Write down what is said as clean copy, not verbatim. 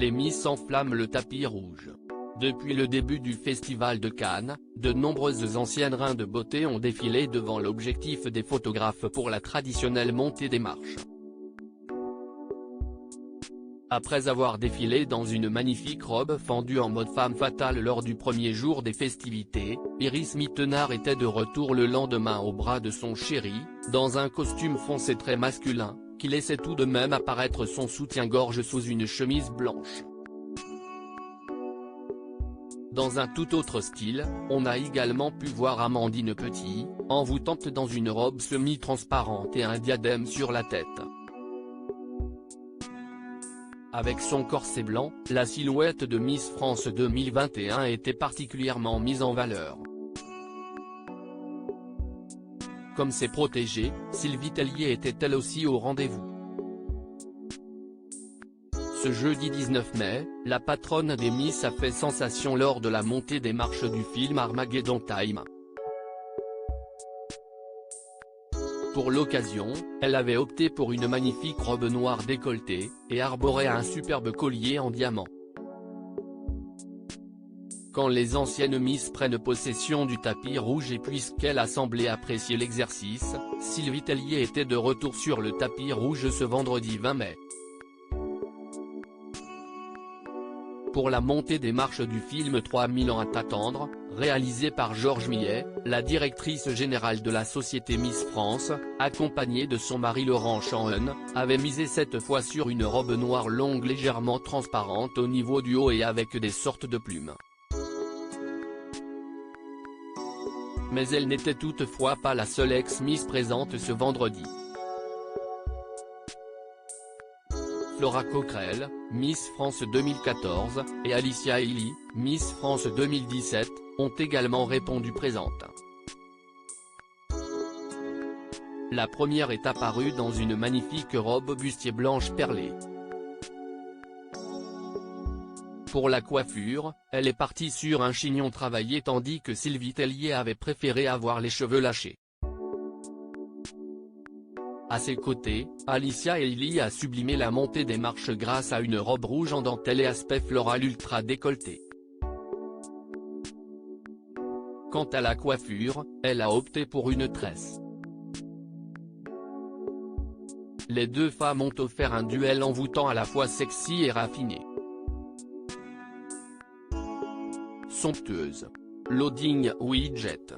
les Miss enflamment le tapis rouge. Depuis le début du Festival de Cannes, de nombreuses anciennes reines de beauté ont défilé devant l'objectif des photographes pour la traditionnelle montée des marches. Après avoir défilé dans une magnifique robe fendue en mode femme fatale lors du premier jour des festivités, Iris Mittenard était de retour le lendemain au bras de son chéri, dans un costume foncé très masculin, qui laissait tout de même apparaître son soutien-gorge sous une chemise blanche. Dans un tout autre style, on a également pu voir Amandine Petit, envoûtante dans une robe semi-transparente et un diadème sur la tête. Avec son corset blanc, la silhouette de Miss France 2021 était particulièrement mise en valeur. Comme ses protégées, Sylvie Tellier était elle aussi au rendez-vous. Ce jeudi 19 mai, la patronne des Miss a fait sensation lors de la montée des marches du film Armageddon Time. Pour l'occasion, elle avait opté pour une magnifique robe noire décolletée, et arborait un superbe collier en diamant. Quand les anciennes Miss prennent possession du tapis rouge et puisqu'elle a semblé apprécier l'exercice, Sylvie Tellier était de retour sur le tapis rouge ce vendredi 20 mai. Pour la montée des marches du film 3000 ans à t'attendre, réalisé par Georges Millet, la directrice générale de la société Miss France, accompagnée de son mari Laurent Chanhen, avait misé cette fois sur une robe noire longue légèrement transparente au niveau du haut et avec des sortes de plumes. Mais elle n'était toutefois pas la seule ex-Miss présente ce vendredi. Flora Coquerel, Miss France 2014, et Alicia Eily, Miss France 2017, ont également répondu présentes. La première est apparue dans une magnifique robe bustier blanche perlée. Pour la coiffure, elle est partie sur un chignon travaillé tandis que Sylvie Tellier avait préféré avoir les cheveux lâchés. À ses côtés, Alicia Eily a sublimé la montée des marches grâce à une robe rouge en dentelle et aspect floral ultra décolleté. Quant à la coiffure, elle a opté pour une tresse. Les deux femmes ont offert un duel envoûtant à la fois sexy et raffiné. Somptueuse. Loading Widget.